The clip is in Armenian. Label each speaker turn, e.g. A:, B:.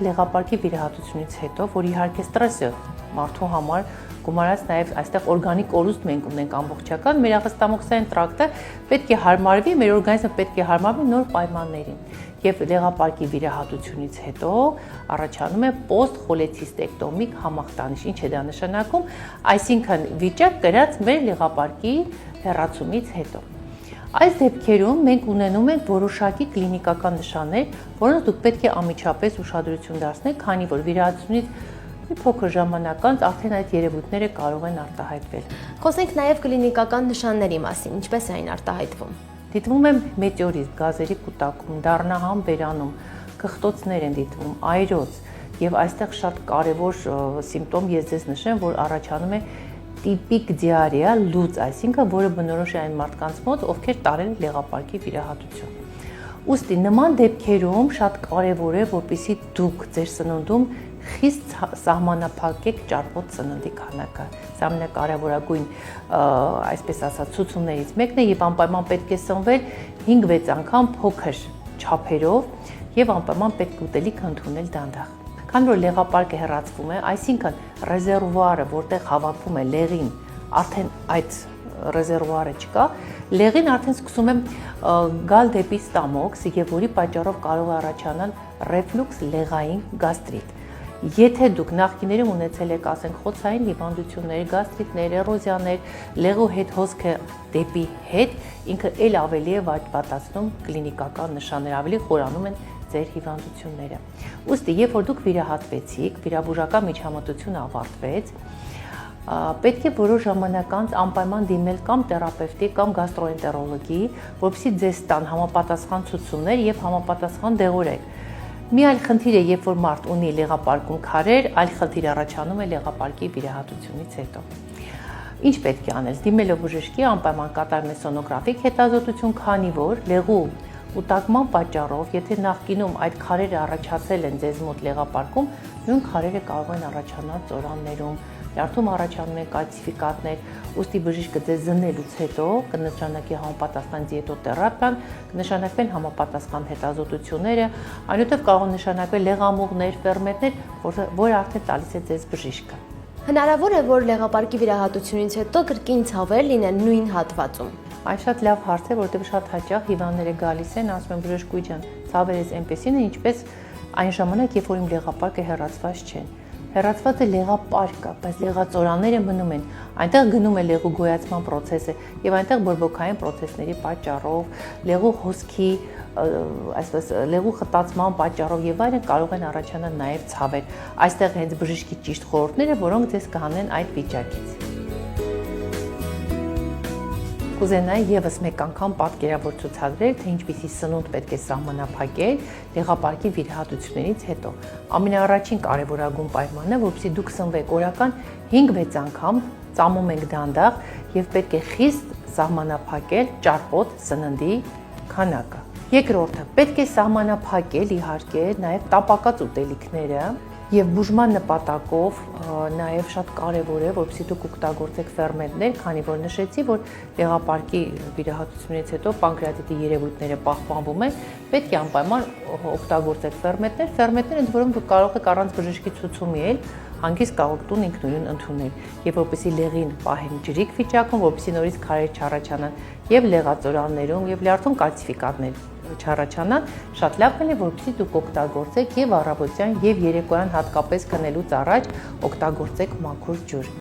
A: լեղապարկի վիրահատությունից հետո, որ իհարկե ստրեսը մարդու համար գումարած նաև այստեղ օրգանիկ կորուստ մենք ունենք ամբողջական, մեր աղստամոքսային տրակտը պետք է հարմարվի, մեր օրգանիզմը պետք է հարմարվի նոր պայմաններին։ Եվ լեղապարկի վիրահատությունից հետո առաջանում է պոստխոլեցիստեկտոմիկ համախտանիշ։ Ինչ է դա նշանակում, այսինքն վիճակ կրած մեր լեղապարկի հեռացումից հետո։ Այս դեպքերում մենք ունենում ենք որոշակի կլինիկական նշաններ, որոնց դուք պետք է անմիջապես ուշադրություն դարձնեք, քանի որ վիրահատությունից մի փոքր ժամանակ անց արդեն այդ երևույթները կարող են արտահայտվել։
B: Խոսենք նաև կլինիկական նշանների մասին, ինչպես է այն արտահայտվում։
A: Դիտվում է մետեորիզմ, գազերի կուտակում, դառնահամ բերանում, կխտոցներ են դիտվում, այրոց, եւ այստեղ շատ կարևոր սիմպտոմ ես ձեզ նշեմ, որ առաջանում է տիպիկ դիարեա լուծ, այսինքն որը բնորոշ է այն մարդկանց մոտ, ովքեր տարել են լեղապարկի վիրահատություն։ Ուստի նման դեպքերում շատ կարևոր է, որպեսզի դուք ձեր սննդում խիստ սահմանափակեք ճարպոտ սննդի քանակը։ Սա ամենակարևորագույն, այսպես ասած, ցուցումներից մեկն է եւ անպայման պետք է սնվել 5-6 անգամ փոքր չափերով եւ անպայման պետք է ուտելիք ընդունել դանդաղ։ Քանի որ լեղապարկը հեռացվում է, այսինքն ռեզերվուարը, որտեղ հավաքվում է լեղին, արդեն այդ ռեզերվուարը չկա, լեղին արդեն սկսում է գալ դեպի ստամոքս եւ որի պատճառով կարող է առաջանալ ռեֆլյուքս լեղային գաստրիտ։ Եթե դուք նախկիներում ունեցել եք, ասենք, խոցային հիվանդություններ, գաստրիտներ, էրոզիաներ, լեղու հետ հոսքը դեպի հետ, ինքը ել ավելի է վատացնում կլինիկական նշաններ, ավելի խորանում են ձեր հիվանդությունները։ Ուստի, երբ որ դուք վիրահատվեցիք, վիրաբուժական միջամտությունը ավարտվեց, պետք է որոշ ժամանակ անց անպայման դիմել կամ թերապևտի կամ գաստրոենտերոլոգի, որպեսզի ձեզ տան համապատասխան ցուցումներ եւ համապատասխան դեղորայք։ Մի այլ խնդիր է, երբ որ մարդ ունի լեղապարկում քարեր, այլ խնդիր առաջանում է լեղապարկի վիրահատությունից հետո։ Ինչ պետք է անել։ Դիմելով բժշկի անպայման կատարում է սոնոգրաֆիկ հետազոտություն, քանի որ լեղու կուտակման պատճառով, եթե նախկինում այդ քարերը առաջացել են ձեզ մոտ լեղապարկում, նույն քարերը կարող են առաջանալ ծորաններում, լյարդում առաջանում են կալցիֆիկատներ, ուստի բժիշկը ձեզ զննելուց հետո կնշանակի համապատասխան դիետոթերապիան, կնշանակվեն համապատասխան հետազոտությունները, այնուհետև կարող են նշանակվել լեղամուղներ, ֆերմենտներ, որ արդեն տալիս է ձեզ բժիշկը։
B: Հնարավոր է, որ լեղապարկի վիրահատությունից հետո կրկին ցավեր լինեն նույն հատվածում։
A: Այն շատ լավ հարց է, որտեղ շատ հաճախ հիվանդները գալիս են, ասում են բժշկ ջան, ցավերս այնպեսին է, ինչպես այն ժամանակ, երբ որ իմ լեղապարկը հեռացված չեն։ Հեռացված է լեղապարկը, բայց լեղածորանները մնում են։ Այնտեղ գնում է լեղու գոյացման process-ը եւ այնտեղ բորբոքային process-ների պատճառով, լեղու հոսքի, այսպես լեղու խտացման պատճառով եւ այլն կարող են առաջանալ նաեւ ցավեր։ Այստեղ հենց բժշկի ճիշտ խորհուրդները, որոնք ձեզ կհանեն այդ վիճակից։ Կուզենայի եւս մեկ անգամ պատկերավոր ցուցադրել, թե ինչպիսի սնունդ պետք է սահմանափակել լեղապարկի վիրահատություններից հետո։ Ամենաառաջին կարևորագույն պայմանը, որպեսզի դուք սնվեք օրական 5-6 անգամ, ծամում ենք դանդաղ եւ պետք է խիստ սահմանափակել ճարպոտ սննդի քանակը։ Երկրորդը, պետք է սահմանափակել իհարկե նաեւ տապակած ուտելիքները եւ բուժման նպատակով նաեւ շատ կարեւոր է, որպեսզի դուք օգտագործեք ֆերմենտներ, քանի որ նշեցի, որ լեղապարկի վիրահատությունից հետո պանկրեատիտի երևույթները պահպանվում են, պետք է անպայման օգտագործեք ֆերմենտներ, ընդ որում դուք կարող եք առանց բժշկի ցուցումի էլ հանգիստ կարող տուն ինքնուրույն ընդունել, եւ որպեսզի լեղին պահեն ջրիկ վիճակում, որպեսզի նորից քարեր չառաջանան եւ լեղածորաններում եւ լյարդում կալցիֆիկատներ չառաջանան, շատ լավ կլինի, որպեսզի դուք օգտագործեք եւ առավոտյան եւ երեկոյան հատկապես քնելուց առաջ օգտագործեք մաքուր ջուր։